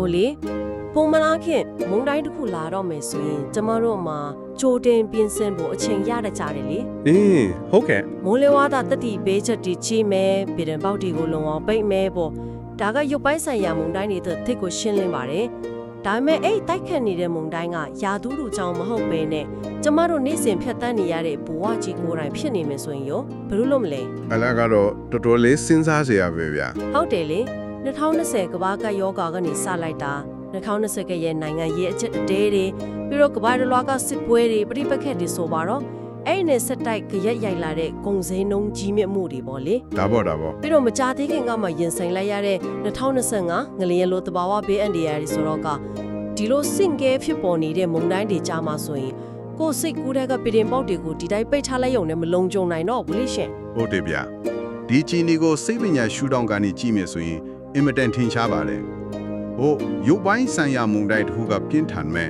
ဟိုလေပုံမှန်အားဖြင့်မုန်တိုင်းတစ်ခုလာတော့မယ်ဆိုရင်ကျမတို့မှာကြိုတင်ပြင်ဆင်ဖို့အချိန်ရတတ်ကြတယ်လေ ဟုတ်ကဲ့ မိုးလေဝသတတိပေးချက်တီကြီးမယ်ပြည်တွင်ပေါက်တီကိုလုံအောင်ပိတ်မယ်ပေါ့ဒါကရုပ်ပိုင်းဆိုင်ရာမုန်တိုင်းတွေတစ်ကိုရှင်းလင်းပါတယ်ဒါပေမဲ့အဲ့တိုက်ခတ်နေတဲ့မုန်တိုင်းကယာသူတို့ကြောင့်မဟုတ်ပဲနဲ့ကျမတို့နေ့စဉ်ဖြတ်တန်းနေရတဲ့ဘဝကြီးကိုယ်တိုင်ဖြစ်နေမယ်ဆိုရင်ရောဘယ်လိုလုပ်မလဲ အလားကတော့တော်တော်လေးစဉ်းစားစရာပဲဗျာ ဟုတ်တယ်လေ2020ကမ္ဘာကယောဂါကနေစလိုက်တာ2020ကရဲ့နိုင်ငံရေးအချက်အသေးတွေပြီးတော့ကမ္ဘာတစ်လွှားကစစ်ပွဲတွေပြိပခက်တွေဆိုပါတော့အဲ့နဲ့ဆက်တိုက်ကြရက်ရိုက်လာတဲ့ဂုံစင်းနှုံးကြီးမြင့်မှုတွေပေါ့လေ ဒါပေါ့ ပြီးတော့မကြသေးခင်ကမှရင်ဆိုင်လိုက်ရတဲ့2025ငလျင်လိုတဘာဝဘေးအန္တရာယ်တွေဆိုတော့ကဒီလိုစင်ကဲဖြစ်ပေါ်နေတဲ့မုန်တိုင်းတွေကြားမှာဆိုရင်ကိုယ်စိတ်ကူးတဲ့ကပြည်တင်ပေါက်တွေကိုဒီတိုင်းပိတ်ထားလိုက်ရုံနဲ့မလုံခြုံနိုင်တော့ဘူးလေရှင် ဟုတ်တယ်ဗျာဒီချီနီကိုစိတ်ပညာရှုထောင့်ကနေကြည့်မယ်ဆိုရင်အင်မတန်ထင်ရှားပါတယ်ရုပ်ပိုင်းဆိုင်ရာမုန်တိုင်းတစ်ခုကပြင်းထန်မဲ့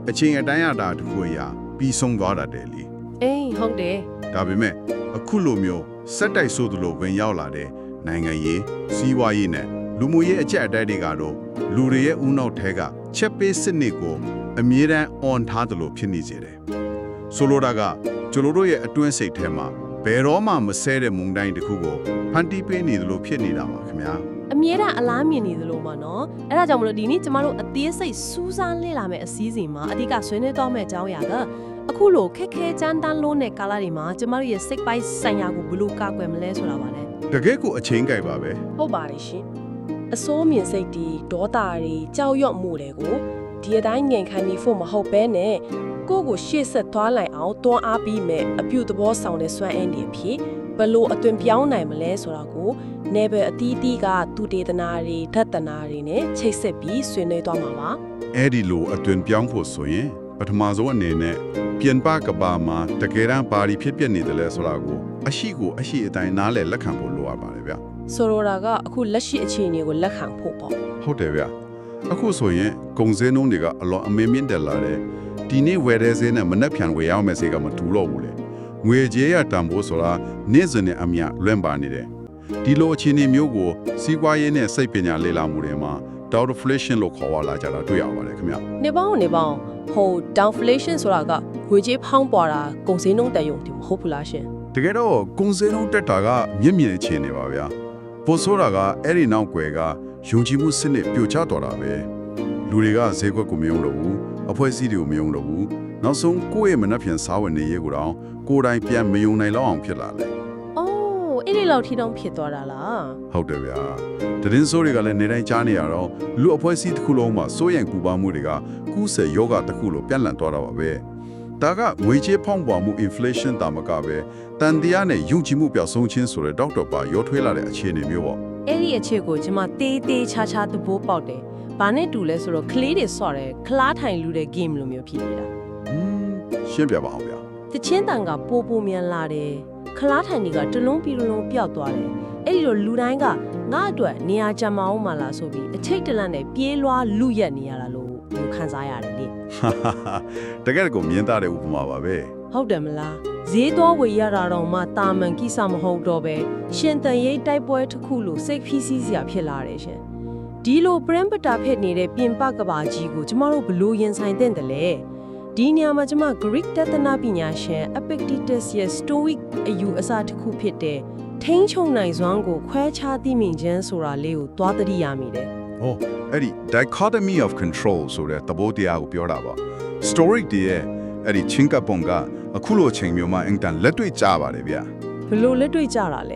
အချိန်အတိုင်းအတာတစ်ခုအရာပြီးဆုံးသွားတာတယ်လေ အေးဟုတ်တယ် ဒါပေမဲ့အခုလိုမျိုးစက်တိုက်ဆိုသလိုဝင်ရောက်လာတဲ့နိုင်ငံရေးစီးပွားရေးနဲ့လူမှုရေးအကျပ်အတည်းတွေကတော့လူတွေရဲ့ဦးနှောက်ထဲကချက်ပေးစစ်နစ်ကိုအမြဲတမ်း on ထားသလိုဖြစ်နေစေတယ်ဆိုလိုတာကကျွန်တော်တို့ရဲ့အတွင်းစိတ်ထဲမှာဘယ်တော့မှမဆဲတဲ့မုန်တိုင်းတစ်ခုကိုဖန်တီးပေးနေသလိုဖြစ်နေတာပါခင်ဗျာ အမြဲတမ်းအလားမြင်နေသလိုပါနော်အဲ့ဒါကြောင့်မလို့ဒီနေ့ကျမတို့အသေးစိတ်စူးစမ်းလေ့လာမယ့်အစည်းအဝေးမှာအဓိကဆွေးနွေးတော့မယ့်အကြောင်းအရာကအခုလိုခက်ခဲကြမ်းတမ်းလို့တဲ့ကာလတွေမှာကျမတို့ရဲ့စိတ်ပိုင်းဆိုင်ရာကိုဘယ်လိုကာကွယ်မလဲဆိုတာပါလေ တကယ်ကိုအချိန်ကြိုက်ပါပဲ ဟုတ်ပါတယ်ရှင်အစိုးမြင်စိတ်တွေဒေါသတွေကြောက်ရွံ့မှုတွေကိုဒီအတိုင်းငြိမ်ခံနေဖို့မဟုတ်ဘဲနဲ့ကိုယ့်ကိုရှေ့ဆက်သွားလိုက်အောင်တွန်းအားပြီးမဲ့အပြုသဘောဆောင်တဲ့စွမ်းအင်တွေဖြစ်ဘယ်လိုအသွင်ပြောင်းနိုင်မလဲဆိုတာကိုနေဘအတီးတီးကသူတေသနာတွေဓာတ်တနာတွေနဲ့ချိတ်ဆက်ပြီးဆွေးနွေးသွားမှာပါ အဲ့ဒီလိုအတွင်ပြောင်းဖို့ဆိုရင်ပထမဆုံးအနေနဲ့ပြန်ပကဘာမှာတကယ်တမ်းဘာတွေဖြစ်ပျက်နေတယ်လဲဆိုတာကိုအရှိအတိုင်းနားလည်လက်ခံဖို့လိုအပ်ပါတယ်ဗျ ဆိုလိုတာကအခုလက်ရှိအခြေအနေကိုလက်ခံဖို့ပေါ့ ဟုတ်တယ်ဗျအခုဆိုရင်ဂုံစင်းနှုံးတွေကအလွန်အမင်းမြင့်တက်လာတယ်ဒီနေ့ဝယ်တဲ့ဈေးနဲ့မနှက်ဖြန်ဝယ်ရအောင်မယ်စေကမတူတော့ဘူးလေငွေကြေးရတန်ဖို့ဆိုတာနေ့စဉ်နဲ့အမျှလွင့်ပါနေတယ်ဒီလိုအခြေအနေမျိုးကိုစီးပွားရေးနဲ့စိတ်ပညာလေ့လာမှုတွေမှာ downflation လို့ခေါ်ရလာကြတာတွေ့ရပါတယ်ခင်ဗျ နေပေါင်းဟို downflation ဆိုတာကငွေကြေးဖောင်းပွားတာကုန်စည်နှုန်းတက်ရုံဒီမဟုတ်ဘူးလားရှင် တကယ်တော့ဂုံစင်းနှုံးတက်တာကမြင့်မြင့်အခြေအနေပါဗျာပို့ဆိုတာကအဲ့ဒီနောက်ွယ်ကယုံကြည်မှုစနစ်ပြိုကျတော့တာပဲလူတွေကဈေးကွက်ကိုမယုံတော့ဘူးအဖွဲ့အစည်းတွေကိုမယုံတော့ဘူးနောက်ဆုံးကိုယ့်ရဲ့မနှက်ဖြန်စားဝင်နေရေးကိုတော့ကိုယ်တိုင်ပြန်မယုံနိုင်လောက်အောင်ဖြစ်လာတယ် အိုးအဲ့ဒီလောက်ထိတောင်ဖြစ်သွားတာလား ဟုတ်တယ်ဗျာသတင်းစိုးတွေကလည်းနေတိုင်းကြားနေရတော့လူအဖွဲ့အစည်းတစ်ခုလုံးမှာစိုးရိမ်ပူပန်မှုတွေကကူးစက်ယောဂတစ်ခုလိုပြန့်လန့်သွားတာပါပဲဒါကငွေကြေးဖောင်းပွားမှု inflation တာမကပဲတန်တရားနဲ့ယုံကြည်မှုပျောက်ဆုံးခြင်းဆိုတဲ့ဒေါက်တာပါရောထွေးလာတဲ့အခြေအနေမျိုးပေါ့ အဲ့ဒီအခြေကိုကျွန်မတေးသေးချာချာသဘောပေါက်တယ်။ဘာနဲ့တူလဲဆိုတော့ကလေးတွေဆော့တယ်ခလားထိုင်လူတဲ့ game လိုမျိုးဖြစ်နေတာ ရှင်းပြပါအောင်ဗျာ ။တချင်းတန်ကပိုမြန်လာတယ်။ခလားထိုင်တွေကတလုံးပြီးတလုံးပျောက်သွားတယ်။အဲ့ဒီလိုလူတိုင်းကငါ့အတွက်နေရာချမအောင်မလားဆိုပြီးအချိတ်တလန့်နဲ့ပြေးလွှားလူရက်နေရတာလို့ခံစားရတယ်လေ တကယ်ကိုမြင်သားတဲ့ဥပမာပါပဲ ။ဟုတ်တယ်မလား။ဈေးတော်ဝေရတာတော့မှတာမန်ကိစ္စမဟုတ်တော့ပဲရှင်တန်ရိပ်တိုက်ပွဲတစ်ခုလို့စိတ်ဖိစီးစရာဖြစ်လာတယ်ရှင်။ဒီလိုပရမ်ပတာဖြစ်နေတဲ့ပြင်ပကဘာကြီးကိုကျမတို့ဘလို့ရင်ဆိုင်တဲ့တယ်လဲဒီနေရာမှာကျမ Greek တသနာပညာရှင် Epictetus ရဲ့ Stoic အယူအဆတစ်ခုဖြစ်တဲ့ထိန်းချုပ်နိုင်စွမ်းကိုခွဲခြားသိမြင်ခြင်းဆိုတာလေးကိုသွားသတိရမိတယ် ဟောအဲ့ဒီ dichotomy of control ဆိုတဲ့သဘောတရားကိုပြောတာပါ story တည်းရဲ့အဲ့ဒီချင်းကပုံကအခုလိုချိန်မျိုးမှာအင်တန်လက်တွေ့ကြပါတယ်ဗျာ ဘလို့လက်တွေ့ကြတာလဲ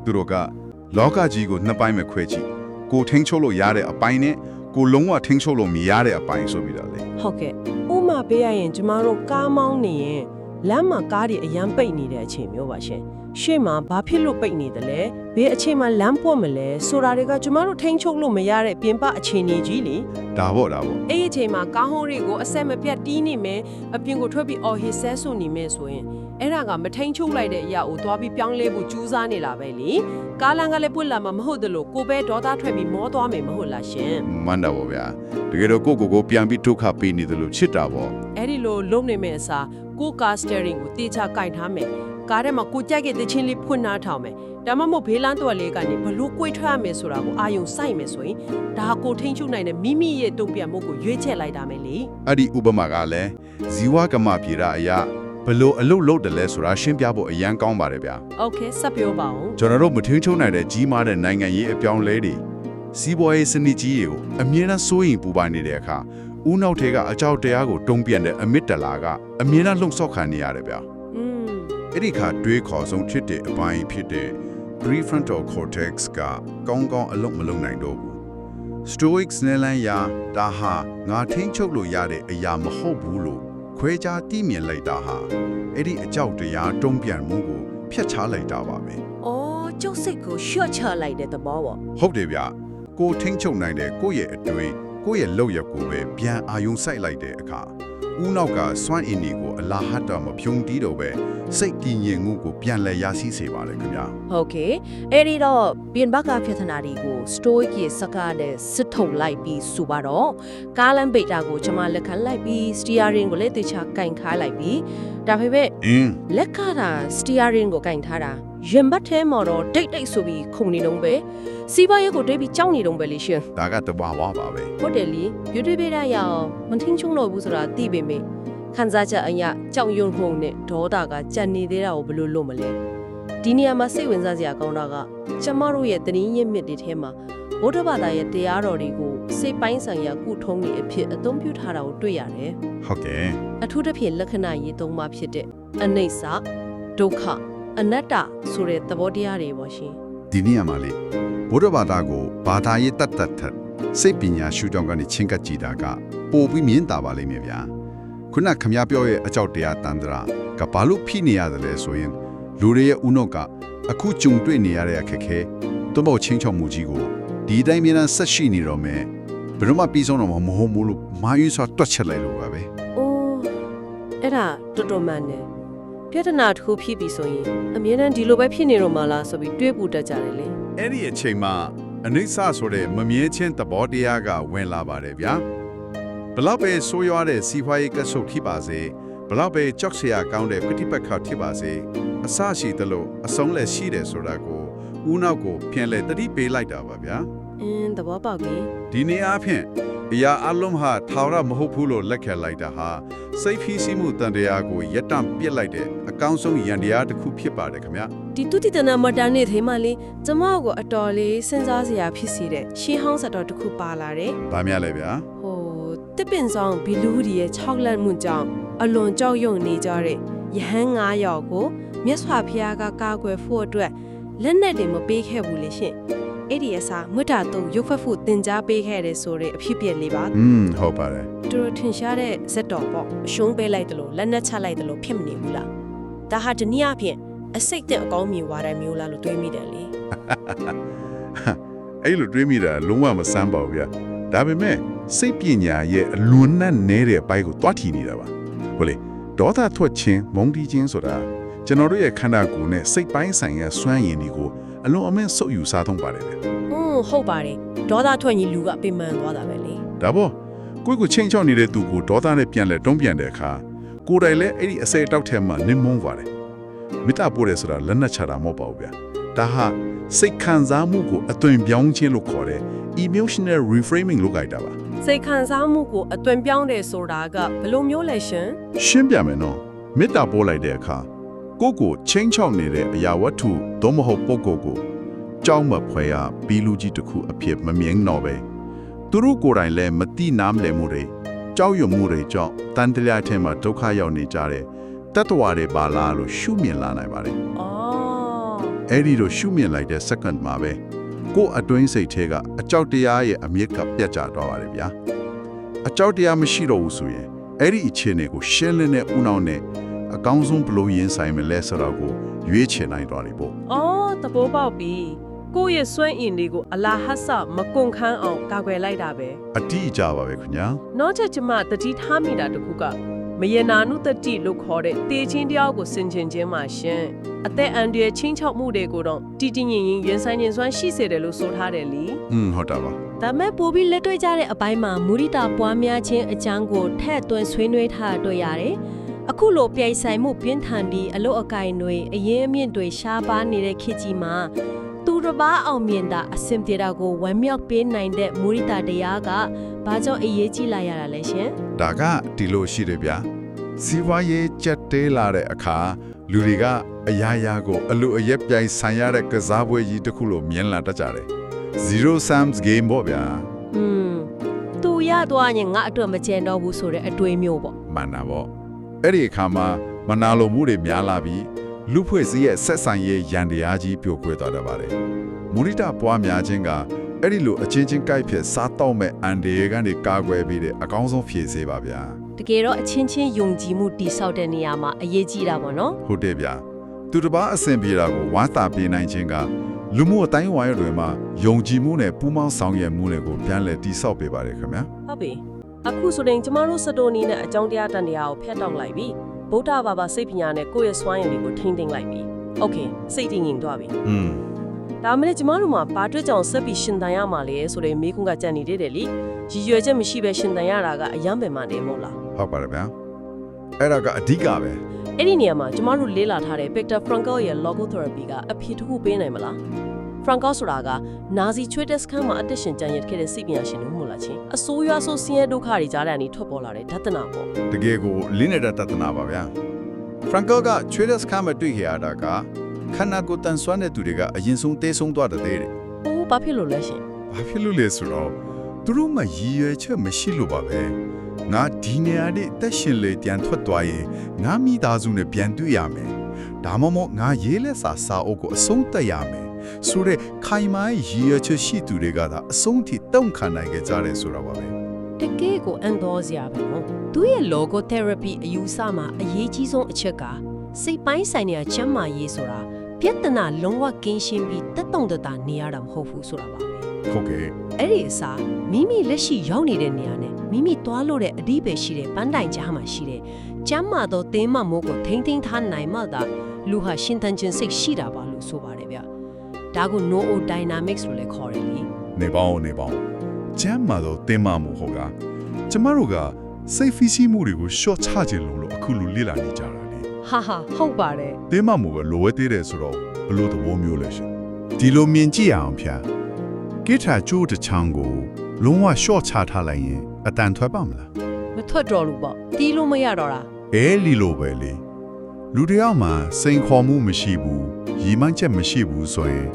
သူတို့ကလောကကြီးကိုနှစ်ပိုင်းမှာခွဲကြည့်ကိုထိန်းချုပ်လို့ရတဲ့အပိုင်းနဲ့ကိုလုံးဝထိန်းချုပ်လို့မရတဲ့အပိုင်းဆိုပြီးတော့လေ ဟုတ်ကဲ့ဥမာပေးရရင်ကျမတို့ကားမောင်းနေရင်လမ်းမှာကားတွေအရန်ပိတ်နေတဲ့အချိန်မျိုးပါရှင်ရှေ့မှာဘာဖြစ်လို့ပိတ်နေတယ်လဲဘယ်အချိန်မှာလမ်းပွက်မလဲဆိုတာတွေကကျမတို့ထိန်းချုပ်လို့မရတဲ့ပြင်ပအခြေအနေကြီးလေ ဒါပေါ့ အဲ့ဒီအချိန်မှာကားဟောင်းတွေကိုအဆက်မပြတ်တီးနေမယ်အပြင်ကိုထွက်ပြီးအော်ဟစ်ဆဲဆူနေမယ်ဆိုရင်အဲ့ဒါကမထိန်ချုပ်လိုက်တဲ့အရာကိုသွားပြီးပြောင်းလဲဖို့ကြိုးစားနေလာပဲလေကားလမ်းကလည်းပွက်လာမှာမဟုတ်တယ်လို့ကိုပဲဒေါသထွက်ပြီးမောသွားမယ်မဟုတ်လားရှင် မှန်တာပေါ့ဗျာတကယ်တော့ကိုပြန်ပြီးဒုက္ခပေးနေတယ်လို့ချစ်တာပေါ့ အဲ့ဒီလိုလုံးနေမယ့်အစားကိုကားစတီယರಿಂကိုတေချာကင်ထားမယ်ကားထဲမှာကိုကြိုက်တဲ့တချင်းလေးဖွင့်နှားထောင်မယ် ဒါမှမဟုတ်ဘေးလန်းတော့လေးကနေဘလို့ကိုွေထွက်ရမယ်ဆိုတာကိုအာယုံစိုက်မယ်ဆိုရင်ဒါကိုထိန်းချုပ်နိုင်တဲ့မိမိရဲ့တုံ့ပြန်မှုကိုရွေးချယ်လိုက်တာမယ်လေ အဲ့ဒီဥပမာကလည်းဇီဝကမ္မပြေရအရာဘလို့အလုတ်လုတ်တယ်လဲဆိုတာရှင်းပြဖို့အရန်ကောင်းပါတယ်ဗျာ โอเคဆက်ပြောပါဦး ကျွန်တော်တို့မထင်းချုံနိုင်တဲ့ကြီးမားတဲ့နိုင်ငံရေးအပြောင်းလဲတွေစီးပွားရေးစနစ်ကြီးတွေကိုအမြဲတမ်းစိုးရင်ပူပန်နေတဲ့အခါဦးနောက်ထဲကအကြောက်တရားကိုတုံ့ပြန်တဲ့အမစ်တလာကအမြဲတမ်းလှုံ့ဆော်ခံနေရတယ်ဗျာ အဲ့ဒီခါတွေးခေါ်ဆုံးဖြစ်တဲ့အပိုင်းဖြစ်တဲ့ prefrontal cortex ကကောင်းကောင်းအလုပ်မလုပ်နိုင်တော့ဘူး stoics နဲ့လမ်းရာဒါဟာငါထိန်းချုပ်လို့ရတဲ့အရာမဟုတ်ဘူးလို့ခွဲခြားသိမြင်လိုက်တာဟာအဲ့ဒီအကြောက်တရားတုံ့ပြန်မှုကိုဖျက်ချလိုက်တာပါပဲ အော်ကျုပ်စိတ်ကိုရှော့ချလိုက်တဲ့သဘောပေါ့ ဟုတ်တယ်ဗျကိုထိန်းချုပ်နိုင်တဲ့ကိုယ့်ရဲ့အတွေ့ကိုယ့်ရဲ့လုပ်ရက်ကိုပဲပြန်အာယုံစိုက်လိုက်တဲ့အခါဦးနောက်ကစွမ်းအင်တွေကိုအလားဟတ်တော့မဖြုံတီးတော့ပဲစိတ်တည်ငြိမ်မှုကိုပြန်လည်ရရှိစေပါတယ်ခင်ဗျာ ဟုတ်ကဲ့အဲ့ဒီတော့ပြင်ဘက်ကပြဿနာတွေကို stoic ရဲ့စကားနဲ့စစ်ထုတ်လိုက်ပြီးဆိုပါတော့ကားလမ်းပိတ်တာကိုကျွန်မလက်ခံလိုက်ပြီး steering ကိုလည်းတေချာကင်ခါလိုက်ပြီးဒါပေမဲ့လက်ခတာ steering ကိုကင်ထားတာရင်ဘတ်ထဲမှာတော့တိတ်တိတ်ဆိုပြီးခုန်နေတော့ပဲစီးပွားရေးကိုတွေးပြီးကြောက်နေတော့ပဲလေရှင် ဒါကတဘာဝပါပဲ ဟုတ်တယ်လी beauty ပေးရအောင်မထင်းချုံတော့ဘူးဆိုတာသိပေမဲ့ခံစားချက်အရာကြောက်ရွံ့မှုနဲ့ဒေါသကကြံနေသေးတာကိုဘယ်လိုလုပ်မလဲဒီနေရာမှာစိတ်ဝင်စားစရာကောင်းတာကကျမတို့ရဲ့တနည်းရမြစ်တွေထဲမှာဗုဒ္ဓဘာသာရဲ့တရားတော်တွေကိုစိတ်ပိုင်းဆိုင်ရာကုထုံးတွေအဖြစ်အသုံးပြုထားတာကိုတွေ့ရတယ် ဟုတ်ကဲ့ အထူးသဖြင့်လက္ခဏာရေးသုံးပါဖြစ်တဲ့အနိစ္စဒုက္ခအနတ္တဆိုတဲ့သဘောတရားတွေပေါ့ရှင် ဒီနေရာမှာလေဘုရားဘာသာကိုဘာသာရေးတတ်ထစိတ်ပညာရှုထောင့်ကနေချင်းကပ်ကြည့်တာကပိုပြီးမြင်တာပါလိမ့်မယ်ဗျာခုနခမည်းပြောရဲ့အကြောက်တရားတန်ត្រာကဘာလို့ဖြစ်နေရတယ်လဲဆိုရင်လူတွေရဲ့ဥနောက်ကအခုကြုံတွေ့နေရတဲ့အခက်ခဲတော့ဘောချင်းချောက်မှုကြီးကိုဒီတိုင်းမြန်ဆက်ရှိနေတော့မယ်ဘယ်တော့မှပြီးဆုံးတော့မဟုတ်ဘူးလို့မာယူဆိုတွက်ချက်လိုက်လို့ပါပဲ အိုးအဲ့ဒါတော်တော်မှန်တယ်ပြဿနာတစ်ခုဖြစ်ပြီဆိုရင်အမြဲတမ်းဒီလိုပဲဖြစ်နေတော့မှလားဆိုပြီးတွေးပူတတ်ကြတယ်လေ အဲ့ဒီအချိန်မှာအနိစ္စဆိုတဲ့မမြဲချင်းသဘောတရားကဝင်လာပါတယ်ဗျာဘလောက်ပဲဆိုးရွားတဲ့စီးပွားရေးကဆုတ်ထိပါစေဘလောက်ပဲကြောက်စရာကောင်းတဲ့ပဋိပက္ခထိပါစေအစရှိသလိုအဆုံးလည်းရှိတယ်ဆိုတာကိုဦးနောက်ကိုပြန်လဲတတိပေးလိုက်တာပါဗျာ သဘောပေါက်ပြီ ဒီနေ့အဖြစ်အရာအလုံးဟာထာဝရမဟုတ်ဘူးလို့လက်ခံလိုက်တာဟာစိတ်ဖိစီးမှုတန်တရားကိုရက်တံပြစ်လိုက်တဲ့အကောင်းဆုံးယန္တရားတစ်ခုဖြစ်ပါတယ်ခင်ဗျာ ဒီတုတိတနာမတာနဲ့သေးမှလေကျမကိုအတော်လေးစဉ်းစားစရာဖြစ်စေတဲ့ရှင်းဟောင်းစတော်တစ်ခုပါလာတယ် ။ဘာများလဲဗျာ ဟိုတစ်ပင်ဆောင်ဘီလူဒီရဲ့6လက်မှုကြောင့်အလွန်ကြောက်ရွံ့နေကြတဲ့ယဟန်9ယောက်ကိုမြတ်စွာဘုရားကကာကွယ်ဖို့အတွက်လက်နက်တွေမပေးခဲ့ဘူးလေရှင်အဲ့ဒီအစားမွတ်တာတော့ရုပ်ဖက်ဖို့တင် जा ပေးခဲ့တယ်ဆိုတဲ့အဖြစ်ပြက်လေးပါ ။ဟုတ်ပါတယ် သူတို့ထင်ရှားတဲ့ဇက်တော်ပေါ့အရှုံးပေးလိုက်တယ်လို့လက်နက်ချလိုက်တယ်လို့ဖြစ်မနေဘူးလားဒါဟာတနည်းအားဖြင့်အစိတ်တဲ့အကောင်းမြင်ဝါတိုင်းမျိုးလားလို့တွေးမိတယ်လေ ။အဲ့လိုတွေးမိတာလုံးဝမစမ်းပါဘူးဗျာ။ဒါပေမဲ့စိတ်ပညာရဲ့အလွန်နဲ့နဲတဲ့အပိုင်းကိုတွားထီနေတာပါ။ဟုတ်လေဒေါသထွက်ခြင်းမုန်းတီးခြင်းဆိုတာကျွန်တော်တို့ရဲ့ခန္ဓာကိုယ်နဲ့စိတ်ပိုင်းဆိုင်ရာစွမ်းရည်တွေကိုအလွန်အမင်းဆုပ်ယူစားသုံးပါတယ်ဗျာ ဟုတ်ပါတယ်ဒေါသထွက်ရင်လူကပင်ပန်းသွားတာပဲလေ ။ဒါပေါ့ကိုယ့်ကိုချင်းချောက်နေတဲ့သူကိုဒေါသနဲ့ပြန်လဲတုံးပြန်တဲ့အခါကိုယ်တိုင်လည်းအဲ့ဒီအစိတ်အတောက်ထဲမှာနင်းမုန်းပါတယ်။မိတ္တပို့တယ်ဆိုတာလက်နက်ချတာမဟုတ်ပါဘူးဗျာ။ဒါဟာစိတ်ခံစားမှုကိုအသွင်ပြောင်းခြင်းလို့ခေါ်တဲ့ emotional reframing လို့ခေါ်တာပါ စိတ်ခံစားမှုကိုအသွင်ပြောင်းတယ်ဆိုတာကဘယ်လိုမျိုးလဲရှင် ရှင်းပြမယ်နော်မေတ္တာပို့လိုက်တဲ့အခါကိုယ့်ကိုချင်းချောက်နေတဲ့အရာဝတ္ထုသို့မဟုတ်ပုဂ္ဂိုလ်ကိုကြောက်မဖွယ်ရပြီးလူကြီးတစ်ခုအဖြစ်မမြင်တော့ပဲသူတို့ကိုယ်တိုင်လည်းမတိနားမလည်မှုတွေကြောက်ရွံ့မှုတွေကြောင့်တန်တရားထဲမှာဒုက္ခရောက်နေကြတဲ့တတ္တဝါတွေပါလားလို့ရှုမြင်လာနိုင်ပါတယ် အော် အဲ့ဒီလိုရှုမြင်လိုက်တဲ့ second မှာပဲကိုယ်အတွင်းစိတ်ထဲကအကြောက်တရားရဲ့အမြစ်ကပြတ်ကျသွားပါတယ်ဗျာအကြောက်တရားမရှိတော့ဘူးဆိုရင်အဲ့ဒီအခြေအနေကိုရှင်းလင်းတဲ့ဥနောက်နဲ့အကောင်းဆုံးဘလို့ရင်ဆိုင်မလဲဆိုတော့ကိုရွေးချယ်နိုင်သွားပြီပေါ့ အော်သဘောပေါက်ပြီကိုယ့်ရဲ့စွမ်းအင်တွေကိုအလာဟတ်ဆမကုန်ခန်းအောင်ကာကွယ်လိုက်တာပဲ အတိအကျပါပဲခင်ဗျာ နောက်ချက်ကျမတတိထားမိတာတခုကမယနာနုတတိလို့ခေါ်တဲ့တေချင်းတရားကိုဆင်ခြင်ခြင်းမှာရှင်အသက်အန္တရာယ်ချင်းချောက်မှုတွေကိုတော့တည်တည်ငြိမ်ငြိမ်ရင်ဆိုင်ခြင်းစွမ်းရှိစေတယ်လို့ဆိုထားတယ်လी ဟုတ်တာပါ ဒါမဲ့ပိုပြီးလက်တွေ့ကြတဲ့အပိုင်းမှာမူရိတာပွားများခြင်းအကြောင်းကိုထည့်သွင်းဆွေးနွေးထားတွေ့ရတယ် အခုလိုပြိုင်ဆိုင်မှုပြင်းထန်ပြီးအလို့အကင်တွေအရင်အမြင့်တွေရှားပါနေတဲ့ခေတ်ကြီးမှာသူတစ်ပါးအောင်မြင်တာအစင်ပြေတာကိုဝမ်းမြောက်ပေးနိုင်တဲ့မူရိတာတရားကဘာကြောင့်အရေးကြီးလာရတာလဲရှင် ဒါကဒီလိုရှိတယ်ဗျာစီးပွားရေးကြက်တဲလာတဲ့အခါလူတွေကအရာရာကိုအလိုအရက်ပြိုင်ဆိုင်ရတဲ့ကစားပွဲကြီးတစ်ခုလိုမြင်လာတတ်ကြတယ် Zero Sums Game ပေါ့ဗျာ သူရသွားရင်ငါအတွက်မကျန်တော့ဘူးဆိုတဲ့အတွေးမျိုးပေါ့ မှန်တာပေါ့အဲ့ဒီအခါမှာမနာလိုမှုတွေများလာပြီးလူဖွဲ့စည်းရဲ့ဆက်ဆံရေးရန်တရားကြီးပြိုကွဲသွားတတ်ပါတယ်မူရိတာပွားများခြင်းကအဲ့ဒီလိုအချင်းချင်းကြိုက်ဖြစ်စားတော့မဲ့အန်ဒီယေကနေကာကွယ်ပြီးတဲ့အကောင်းဆုံးဖြည့်စေပါဗျာ တကယ်တော့အချင်းချင်းယုံကြည်မှုတိဆောက်တဲ့နေရာမှာအရေးကြီးတာပေါ့နော် ဟုတ်တယ်ဗျာသူတစ်ပါးအဆင်ပြေတာကိုဝါသာပေးနိုင်ခြင်းကလူမှုအတိုင်းအဝိုင်းတွေမှာယုံကြည်မှုနဲ့ပူးပေါင်းဆောင်ရွက်မှုတွေကိုပြန်လည်တိဆောက်ပေးပါတယ်ခင်ဗျာ ဟုတ်ပြီအခုဆိုရင်ကျမတို့စတိုနီနဲ့အကြောင်းတရားတန်တရားကိုဖျက်တောက်လိုက်ပြီဗုဒ္ဓဘာသာစိတ်ပညာနဲ့ကိုယ့်ရဲ့စွမ်းရည်တွေကိုထိန်းသိမ်းလိုက်ပြီโอเคစိတ်တည်ငြိမ်သွားပြီဒါမှလည်းကျမတို့မှာဘာတွေ့ကြောင်ဆက်ပြီးရှင်တန်ရမှာလဲဆိုတဲ့မိခွန်းကကြံနေသေးတယ်လीရည်ရွယ်ချက်မရှိပဲရှင်တန်ရတာကအယံပင်မှနေမဟုတ်လား ဟုတ်ပါတယ်ဗျာအဲ့ဒါကအဓိကပဲ အဲ့ဒီနေရာမှာကျမတို့လေ့လာထားတဲ့ Viktor Frankl ရဲ့ logotherapy ကအဖြေတစ်ခုပေးနိုင်မလား Frankl ဆိုတာကနာဇီချွေးတက်စခန်းမှာအသက်ရှင်ကြံရခဲ့တဲ့စိတ်ပညာရှင်တို့မဟုတ်လားချင်းအဆိုးရွားဆုံးဆင်းရဲဒုက္ခတွေကြားတဲ့အနီထွက်ပေါ်လာတဲ့ဒသနာပေါ့ တကယ်ကိုလင်းနေတဲ့တသနာပါဗျာ Frankl ကချွေးတဲ့စခန်းမှာတွေ့ခဲ့ရတာကခန္ဓာကိုယ်တန်ဆွမ်းတဲ့သူတွေကအရင်ဆုံးတေးဆုံးသွားတဲ့တဲ့ ။အိုးဘာဖြစ်လို့လဲရှင် ဘာဖြစ်လို့လဲဆိုတော့သူတို့မှရည်ရွယ်ချက်မရှိလို့ပါပဲငါဒီနေရာနဲ့တက်ရှင်လေပြန်ထွက်သွားရင်ငါမိသားစုနဲ့ပြန်တွေ့ရမယ်ဒါမှမဟုတ်ငါရေးလက်စာစာအုပ်ကိုအဆုံးသတ်ရမယ်ဆိုတဲ့ခိုင်မာရည်ရွယ်ချက်ရှိသူတွေကသာအဆုံးထိတောင့်ခံနိုင်ကြတယ်ဆိုတာပါပဲ ။တကယ်ကိုအန်တော်စရာပဲနော်။သူရဲ့ logotherapy အယူဆမှာအရေးကြီးဆုံးအချက်ကစိတ်ပိုင်းဆိုင်ရာချမ်းမာရေးဆိုတာပြဿနာလုံးဝကင်းရှင်းပြီးတက်တုံတတာနေရတာမဟုတ်ဘူးဆိုတာပါပဲ ဟုတ်ကဲ့ ။အဲ့ဒီအစားမိမိလက်ရှိရောက်နေတဲ့နေရာနဲ့မိမိသွားလို့တဲ့အဓိပ္ပာယ်ရှိတဲ့ပန်းတိုင်ကြားမှာရှိတဲ့ကျမ်းမာသောသင်္မမိုးကိုထိမ့်သိမ်းထားနိုင်မှသာလူဟာရှင်သန်ခြင်းစိတ်ရှိတာပါလို့ဆိုပါတယ်ဗျ။ဒါကို no-dynamics လို့လည်းခေါ်တယ်လေ။ နေပေါင်းကျမ်းမာတော့တင်မမှုဟုတ်ကကျမတို့ကစိတ်ဖိစီးမှုတွေကိုရှော့ချခြင်းလို့အခုလူလေ့လာနေကြတာလေ ဟာဟုတ်ပါတယ် တင်မမှုကလိုဝဲသေးတယ်ဆိုတော့ဘလို့သဘောမျိုးလဲရှင်ဒီလိုမြင်ကြည့်ရအောင်ဖျားကိထာကျိုးတစ်ချောင်းကိုလုံးဝရှော့ချထားလိုက်ရင်အတန်ထွက်ပါမလား မထွက်တော့လို့ပေါ့တီးလို့မရတော့တာ လီလိုပဲလေလူတယောက်မှာစိန်ခေါ်မှုမရှိဘူးရီမှန်းချက်မရှိဘူးဆိုရင်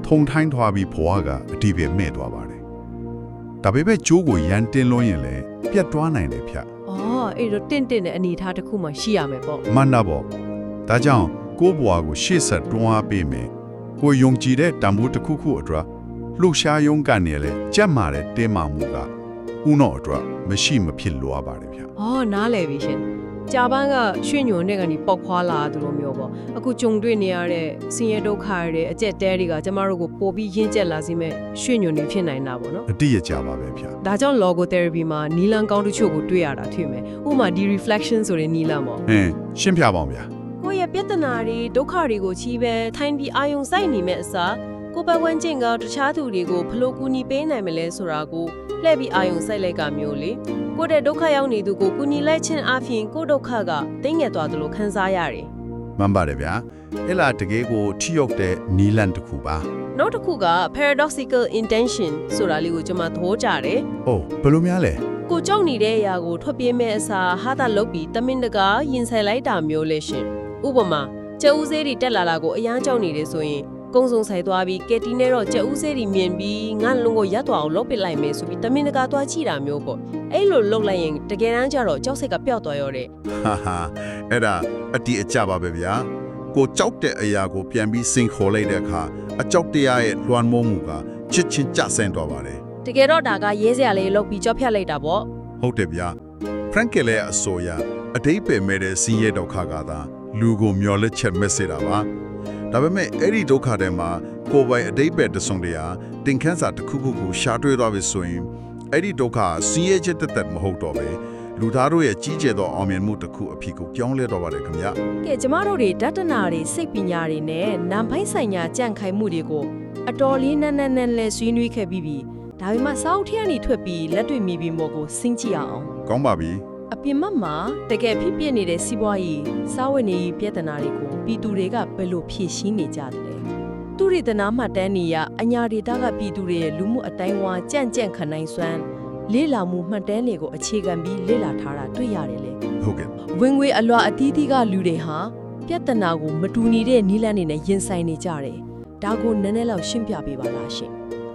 ထုံထိုင်းထွားပြီးဘဝကအတိပဲမဲ့သွားပါတယ်ဒါပေမဲ့ကျိုးကိုရန်တင်လွှင်းရင်လည်းပြတ်သွားနိုင်တယ်ဖျား အော်အဲ့တော့တင့်တဲ့အနေထားတစ်ခုမှရှိရမယ်ပေါ့ မှန်တာပေါ့ဒါကြောင့်ကိုယ့်ဘဝကိုရှေ့ဆက်တွန်းအားပေးမယ်ကိုယုံကြည်တဲ့တန်ဖိုးတစ်ခုခုအတွက်လှူရှားယုံကနေလေကြက်မာတဲ့တင်းမာမှုကဥနော့အတွက်မရှိမဖြစ်လိုအပ်ပါတယ်ဗျာ အော်နားလည်ပြီရှင်ကြာပန်းကရွှေညွန်တဲ့ကနေပေါက်ခွာလာသူလိုမျိုးပေါ့အခုကြုံတွေ့နေရတဲ့ဆင်းရဲဒုက္ခတွေအကျက်တဲတွေကကျမတို့ကိုပိုပြီးရင့်ကျက်လာစေမဲ့ရွှေညွန်တွေဖြစ်နိုင်တာပေါ့နော် အတိရကြပါပဲဗျာ ဒါကြောင့် logotherapy မှာနီလန်ကောင်းတချို့ကိုတွေ့ရတာတွေ့မယ်ဥပမာဒီ reflection ဆိုတဲ့နီလန်ပေါ့ ရှင်းပြပါအောင်ဗျာ ကိုယ့်ရဲ့ပြဿနာတွေဒုက္ခတွေကိုချီးပဲထိုင်ပြီးအာယုံစိုက်နေမဲ့အစားကိုယ်ပတ်ဝန်းကျင်ကတခြားသူတွေကိုဘလို့ကူညီပေးနိုင်မလဲဆိုတာကိုလှည့်ပြီးအာယုံစိုက်လိုက်ကမျိုးလေကိုယ့်တဲ့ဒုက္ခရောက်နေသူကိုကူညီလိုက်ခြင်းအပြင်ကိုယ့်ဒုက္ခကတိတ်ငယ်သွားသလိုခံစားရတယ် မှန်ပါတယ်ဗျာအဲ့လားတကယ်ကိုထိရောက်တဲ့နီလန်တစ်ခုပါ နောက်တစ်ခုက paradoxical intention ဆိုတာလေးကိုကျွန်မသဘောကျတယ် အိုးဘယ်လိုများလဲ ကိုကြောက်နေတဲ့အရာကိုထွက်ပြေးမဲ့အစားဟာတာလုပ်ပြီးတမင်တကာရင်ဆိုင်လိုက်တာမျိုးလေရှင်ဥပမာကျက်ဦးစေးတွေတက်လာတာကိုအရန်ကြောက်နေတယ်ဆိုရင်ကုန်းစုံဆိုင်သွားပြီးကက်တီနဲ့တော့ကျက်ဦးစေးတွေမြင်ပြီးငါလုံးကိုရပ်သွားအောင်လုပ်ပစ်လိုက်မယ်ဆိုပြီးတမင်တကာသွားကြည့်တာမျိုးပေါ့အဲ့လိုလုပ်လိုက်ရင်တကယ်တမ်းကျတော့ကြောက်စိတ်ကပျောက်သွားရောတဲ့ ဟာအဲ့ဒါအတိအကျပါပဲဗျာကိုကြောက်တဲ့အရာကိုပြန်ပြီးစင်ခေါ်လိုက်တဲ့အခါအကြောက်တရားရဲ့လွှမ်းမိုးမှုကချစ်ချင်းကြဆင်းသွားပါတယ် တကယ်တော့ဒါကရဲစရာလေးလုပ်ပြီးကြောက်ဖြတ်လိုက်တာပေါ့ ဟုတ်တယ်ဗျာဖရန့်ကယ်ရဲ့အဆိုအရအတိတ်ပဲမဲ့တဲ့စီးရဲဒုက္ခကသာလူကိုမျောလက်ချက်မဲ့စေတာပါဒါပေမဲ့အဲ့ဒီဒုက္ခတွေမှာကိုယ်ပိုင်အတိတ်ပဲတဆုံတရာတင်ခန်းစာတစ်ခုခုကိုရှာတွေ့သွားပြီဆိုရင်အဲ့ဒီဒုက္ခစီးရဲချက်တက်မဟုတ်တော့ပဲလူသားတို့ရဲ့ကြီးကျယ်သောအောင်မြင်မှုတစ်ခုအဖြစ်ကိုပြောင်းလဲတော့ပါတယ်ခင်ဗျာ ကဲကျမတို့တွေဓာတနာတွေစိတ်ပညာတွေနဲ့နာမ်ပိုင်းဆိုင်ရာကြန့်ခိုင်မှုတွေကိုအတော်လေးနန်းလဲဆွေးနွေးခဲ့ပြီးပြီဒါပေမဲ့စောက်ထရနေထွက်ပြီးလက်တွေ့မြေပြင်ပေါ်ကိုဆင်းကြည့်အောင် ကောင်းပါပြီ အပြင်မှာတကယ်ဖြစ်ပြနေတဲ့စီးပွားရေးစားဝတ်နေရေးပြဿနာတွေကိုပြည်သူတွေကဘယ်လိုဖြေရှင်းနေကြတယ်လဲသူရိတနာမှတ်တမ်းနေရအညာဒေတာကပြည်သူတွေရဲ့လူမှုအတိုင်းအဝါကြန့်ကြန့်ခံနိုင်စွမ်းလေ့လာမှုမှတ်တမ်းတွေကိုအခြေခံပြီးလေ့လာထားတာတွေ့ရတယ်လေ ဟုတ်ကဲ့ ဝင်ငွေအလွှာအသီးသီးကလူတွေဟာပြဿနာကိုမတူညီတဲ့နည်းလမ်းတွေနဲ့ရင်ဆိုင်နေကြတယ်ဒါကိုနည်းနည်းလောက်ရှင်းပြပေးပါလားရှင်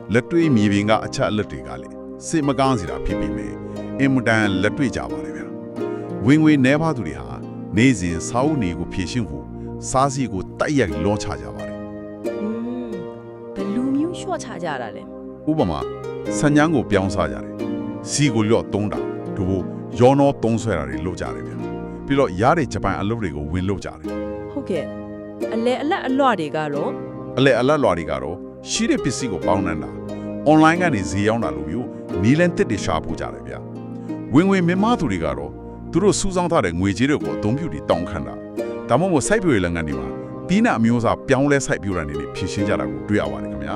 လက်တွေ့မြေပြင်ကအချက်အလက်တွေကလေစိတ်မကောင်းစရာဖြစ်ပြီးမယ်အင်မတန်လက်တွေ့ကြပါတယ်ဗျာဝင်ငွေနှဲပါသူတွေဟာနေစဉ်စာအုပ်နေကိုဖြည့်ရှင်းဖို့စားစီကိုတိုက်ရိုက်လောချကြပါတယ် ဘယ်လူမျိုးရှော့ချကြတာလဲ ဥပမာဆန်ညန်းကိုပြောင်းစားကြတယ်စီကိုလျော့သုံးတာတို့ရောနောသုံးဆွဲတာတွေလုပ်ကြတယ်ဗျာပြီးတော့ရတဲ့ဂျပန်အလုပ်တွေကိုဝင်လုပ်ကြတယ် ဟုတ်ကဲ့အလဲအလတ်အလွှတွေကတော့ အလဲအလတ်လွာတွေကတော့ရှိတဲ့ပစ္စည်းကိုပေါင်းနှံတာ online ကနေဈေးရောက်တာလို့မျိုးနီလန်တစ်တွေရှာဖို့ကြတယ်ဗျာဝင်ငွေမြမသူတွေကတော့သူတို့စူးစောင်းထားတဲ့ငွေကြေးတွေကိုအသုံးပြုပြီးတောင်းခံတာဒါမှမဟုတ်စိုက်ပျိုးရေးလုပ်ငန်းတွေမှာပြီးနာအမျိုးအစားပြောင်းလဲစိုက်ပျိုးတာနေနဲ့ဖြည့်ရှင်းကြတာကိုတွေ့ရပါတယ်ခင်ဗျာ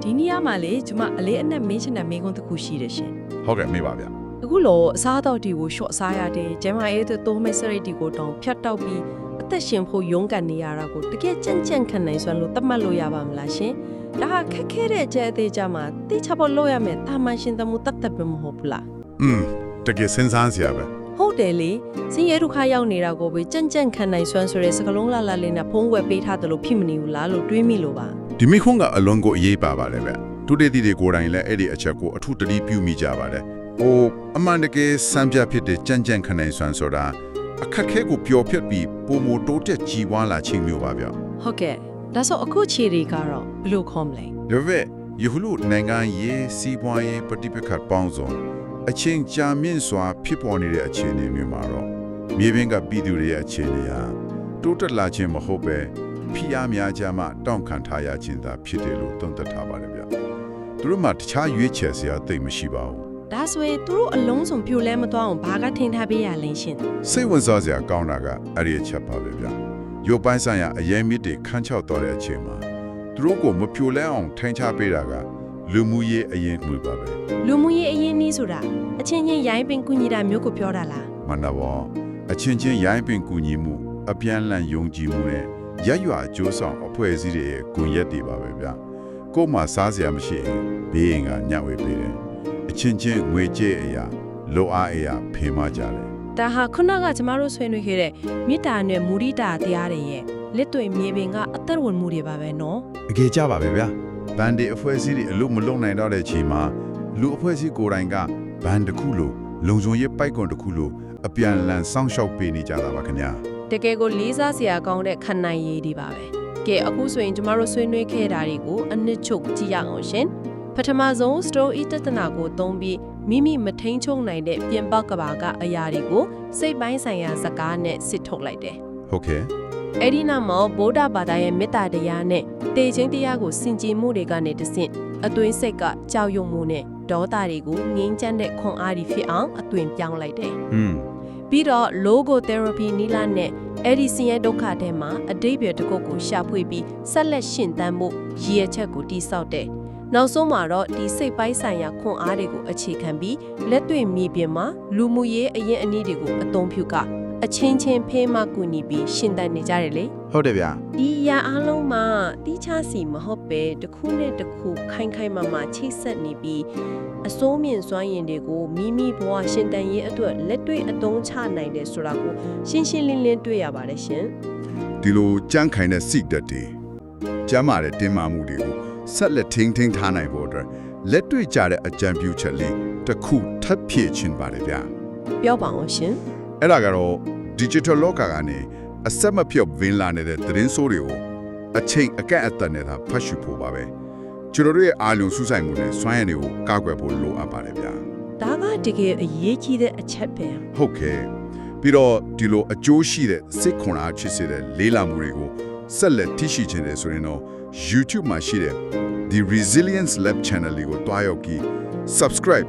ဒီနေရာမှာလေကျွန်မအလေးအနက်မင်းချင်တဲ့မိကုန်းတစ်ခုရှိတယ်ရှင် ဟုတ်ကဲ့မေးပါဗျာ အခုလောအစားအသောက်တွေကိုရှော့စားရတယ်ကျမရဲ့သုံးမဲ့စရိတ်တွေကိုတောင်ဖြတ်တောက်ပြီးအသက်ရှင်ဖို့ရုန်းကန်နေရတာကိုတကယ်ကြန့်ကြန့်ခံနိုင်စွမ်းလို့သတ်မှတ်လို့ရပါမလားရှင်ဒါဟာခက်ခဲတဲ့အကျဲအသေးကြမှာတိချဖို့လုပ်ရမယ်တာမန်ရှင်သမှုတတ်တတ်ပဲမဟုတ်ဘူးလား တကယ်စဉ်းစားစရာပဲ ဟုတ်တယ်လေစင်ရဲဒုက္ခရောက်နေတာကိုပဲကြန့်ကြန့်ခံနိုင်စွမ်းဆိုတဲ့စကလုံးလာလာလေးနဲ့ဖုံးကွယ်ပေးထားတယ်လို့ဖြစ်မနေဘူးလားလို့တွေးမိလို့ပါ ဒီမိခွန်းကအလွန်ကိုအရေးပါပါတယ်ဗျသူတေတီတွေကိုယ်တိုင်လည်းအဲ့ဒီအချက်ကိုအထူးတတိပြုမိကြပါတယ်ဟိုအမှန်တကယ်စံပြဖြစ်တဲ့ကြမ်းကြမ်းခနိုင်စွမ်းဆိုတာအခက်ခဲကိုပျော်ဖြတ်ပြီးပုံမတိုးတက်ကြီးပွားလာခြင်းမျိုးပါဗျ ဟုတ်ကဲ့ဒါဆိုအခုခြေတွေကတော့ဘယ်လိုခေါ်မလဲ ဒါပေမဲ့ယခုလိုနိုင်ငံရေးစီးပွားရေးပဋိပက္ခပေါင်းစုံအချင်းကြာမြင့်စွာဖြစ်ပေါ်နေတဲ့အခြေအနေမျိုးမှာတော့မြေပြင်ကပြည်သူတွေရဲ့အခြေအနေဟာတိုးတက်လာခြင်းမဟုတ်ပဲဖိအားများကြမှတောင့်ခံထားရခြင်းသာဖြစ်တယ်လို့သုံးသပ်ထားပါတယ်ဗျသူတို့မှတခြားရွေးချယ်စရာသိမရှိပါဘူး ဒါဆိုရင်သူတို့အလုံးစုံပြိုလဲမသွားအောင်ဘာကထင်ထားပေးရလဲရှင် စိတ်ဝင်စားစရာကောင်းတာကအဲ့ဒီအချက်ပါပဲဗျရုပ်ပိုင်းဆိုင်ရာအရေးမြစ်တွေခန်းချောက်တော်တဲ့အချိန်မှာသူတို့ကိုမပြိုလဲအောင်ထိန်းချပေးတာကလူမှုရေးအရင်မှုပါပဲ လူမှုရေးအရင်နည်းဆိုတာအချင်းချင်းရိုင်းပင်ကူညီတာမျိုးကိုပြောတာလား မနဘောအချင်းချင်းရိုင်းပင်ကူညီမှုအပြန်လန်ယုံကြည်မှုနဲ့ရရွာအကျိုးဆောင်အဖွဲ့အစည်းတွေရဲ့ဂုဏ်ရက်တွေပါပဲဗျကို့မှာစားစရာမရှိရင်ဘေးရင်ကညဝေပေးတယ်အချင်းချင်းငွေကြေးအရာလိုအားအရာဖေးမကြတယ် ဒါဟာခုနကကျမတို့ဆွေးနွေးခဲ့တဲ့မေတ္တာနဲ့မုဒိတာတရားတွေရဲ့လက်တွေ့မြေပြင်ကအသက်ဝင်မှုတွေပါပဲနော် အကြေကြပါပဲဗျဘန်ဒီအဖွဲ့အစည်းတွေအလို့မလုံနိုင်တော့တဲ့အချိန်မှာလူအဖွဲ့အစည်းကိုယ်တိုင်ကဘန်တစ်ခုလိုလုံခြုံရေးပိုက်ကွန်တစ်ခုလိုအပြန်လန်စောင့်ရှောက်ပေးနေကြတာပါခင်ဗျာ တကယ်ကိုလေးစားစရာကောင်းတဲ့ခံနိုင်ရည်တွေပါပဲကဲအခုဆိုရင်ကျမတို့ဆွေးနွေးခဲ့တာတွေကိုအနှစ်ချုပ်ကြည့်ရအောင်ရှင်ပထမဆုံး story တသနာကိုသုံးပြီးမိမိမထိန်ချုံနိုင်တဲ့ပြင်ပကဘာကအရာတွေကိုစိတ်ပိုင်းဆိုင်ရာစကားနဲ့စစ်ထုတ်လိုက်တယ် ဟုတ်ကဲ့ အဲ့ဒီနောက်မှာဗုဒ္ဓဘာသာရဲ့မေတ္တာတရားနဲ့တေခြင်းတရားကိုစင်ကြယ်မှုတွေကနေတဆင့်အသွင်စိတ်ကကြောက်ရွံ့မှုနဲ့ဒေါသတွေကိုငြိမ်းချမ်းတဲ့ခွန်အားတွေဖြစ်အောင်အသွင်ပြောင်းလိုက်တယ်ပြီးတော့ logo therapy နီလာနဲ့အဲ့ဒီဆင်းရဲဒုက္ခထဲမှာအတိတ်ပဲတစ်ခုကိုရှာဖွေပြီးဆက်လက်ရှင်သန်မှုရည်ရွယ်ချက်ကိုတိစောက်တယ်နောက်ဆုံးမှာတော့ဒီစိတ်ပိုင်းဆိုင်ရာခွန်အားတွေကိုအခြေခံပြီးလက်တွေ့မြေပြင်မှာလူမှုရေးအရင်အနည်းတွေကိုအသုံးပြုကအချင်းချင်းဖေးမကူညီပြီးရှင်သန်နေကြတယ်လေ ဟုတ်တယ်ဗျ ဒီရအားလုံးမှာတိချစီမဟုတ်ပဲတစ်ခုနဲ့တစ်ခုခိုင်ခိုင်မာမာချိတ်ဆက်နေပြီးအစိုးမြင့်စွမ်းရည်တွေကိုမိမိဘဝရှင်သန်ရေးအတွက်လက်တွေ့အသုံးချနိုင်တယ်ဆိုတာကိုရှင်းရှင်းလင်းလင်းတွေ့ရပါတယ်ရှင် ဒီလိုကြမ်းခိုင်တဲ့စိတ်ဓာတ်တွေကျမ်းမာတဲ့တင်းမာမှုတွေကိုဆက်လက်ထိန်းထားနိုင်ဖို့အတွက်လက်တွေ့ကြတဲ့အကြံပြုချက်လေးတစ်ခုထပ်ဖြည့်ခြင်းပါတယ်ဗျ ပြောပါအောင်ရှင် အဲ့ဒါကတော့ digital လောကကနေအဆက်မပြတ်ဝင်လာနေတဲ့သတင်းဆိုးတွေကိုအချိန်အကန့်အသတ်နဲ့သာဖတ်ရှုဖို့ပါပဲကျွန်တော်တို့ရဲ့အာရုံစူးစိုက်မှုနဲ့စွမ်းရည်တွေကိုကာကွယ်ဖို့လိုအပ်ပါတယ်ဗျာ ဒါကတကယ်အရေးကြီးတဲ့အချက်ပဲ ဟုတ်ကဲ့ပြီးတော့ဒီလိုအကျိုးရှိတဲ့စိတ်ခွန်အားချစ်စေတဲ့လေးလာမှုတွေကိုဆက်လက်သိရှိခြင်းတယ်ဆိုရင်တော့ YouTube မှာရှိတဲ့ The Resilience Lab Channel လေးကိုတွားရောက်ပြီး subscribe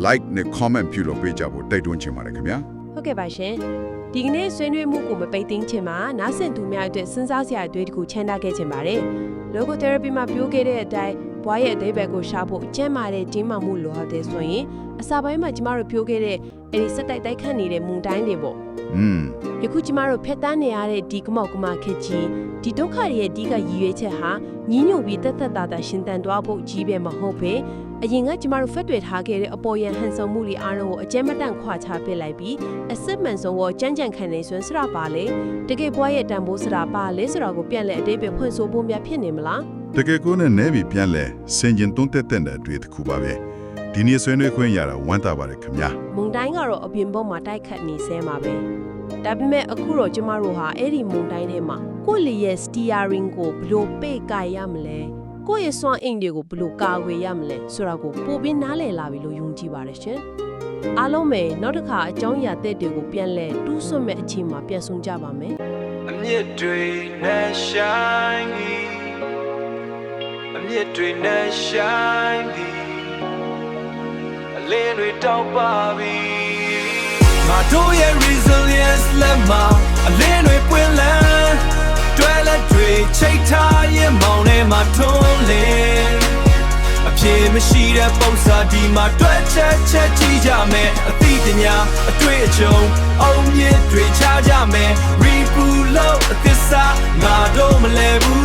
like နဲ့ comment ပြုလုပ်ပေးကြဖို့တိုက်တွန်းချင်ပါတယ်ခင်ဗျာ ဟုတ်ကဲ့ပါရှင်ဒီကနေ့ဆွေးနွေးမှုကိုမပိတ်သိမ်းချင်ပါနားဆင်သူများအတွက်စဉ်းစားစရာအတွေ့အကြုံချမ်းသာခဲ့ချင်ပါတယ် logo therapy မှာပြောခဲ့တဲ့အတိုင်း ဘွားရဲ့အသေးဘက်ကိုရှာဖို့ကျမ်းမာတဲ့တင်းမာမှုလိုအပ်တဲ့ဆိုရင်အစာပိုင်းမှာကျမတို့ပြောခဲ့တဲ့အဲဒီစက်တိုက်တိုက်ခတ်နေတဲ့မုန်တိုင်းတွေပေါ့ယခုကျမတို့ဖက်တန်းနေရတဲ့ဒီကမောက်ကမခက်ကြီးဒီဒုက္ခရဲ့အဓိကရည်ရွယ်ချက်ဟာညီညွတ်ပြီးတက်တက်တာရှင်သန်သွားဖို့ကြီးပဲမဟုတ်ပဲအရင်ကကျမတို့ဖက်တွေ့ထားခဲ့တဲ့အပေါ်ယံဟန်ဆောင်မှုတွေအားလုံးကိုအကျဉ်းမတန့်ခွာချပစ်လိုက်ပြီးအစစ်မှန်ဆုံးကိုကြမ်းကြမ်းခံနေစွမ်းစရာပါလေတကယ်ဘွားရဲ့တန်ဖိုးစရာပါလေဆိုတာကိုပြန်လဲအတိတ်ပဲဖွင့်ဆိုဖို့များဖြစ်နေမလား တကယ်ကိုနဲ့နေပြီးပြန်လဲစင်ကျင်တွန်းတက်တဲ့အတွေ့တစ်ခုပါပဲဒီနေ့ဆွေးနွေးခွင့်ရတာဝမ်းသာပါတယ်ခင်ဗျာ မုန်တိုင်းကတော့အပြင်ဘက်မှာတိုက်ခတ်နေဆဲမှာပဲဒါပေမဲ့အခုတော့ကျမတို့ဟာအဲ့ဒီမုန်တိုင်းထဲမှာကိုယ့်လေရဲ့ steering ကိုဘယ်လိုပိတ်ကိုင်ရမလဲကိုယ့်ရဲ့စွမ်းအင်တွေကိုဘယ်လိုကာကွယ်ရမလဲဆိုတာကိုပိုပြီးနားလည်လာပြီလို့ယုံကြည်ပါတယ်ရှင်အားလုံးပဲနောက်တစ်ခါအကြောင်းအရာသက်တွေကိုပြန်လဲတူးဆွတ်မဲ့အချိန်မှာပြန်ဆုံကြပါမယ်အမြင့်တွေနဲ့ရှိုင်းသည်အမြင့်တွေနဲ့ရှိုင်းသည်အလင်းတွေတောက်ပါပြီငါတို့ရဲ့ resilience လက်မှာအလင်းတွေပွင့်လန်းတွဲလက်တွေချိတ်ထားရင်မောင်ထဲမှာထွန်းလင်းအပြေမရှိတဲ့ပုံစံဒီမှာတွဲချက်ကြည့်ကြမယ်အသိပညာအတွေ့အကြုံအောင်မြင်တွေချကြမယ် reboot လို့အသစ္စာငါတို့မလဲဘူး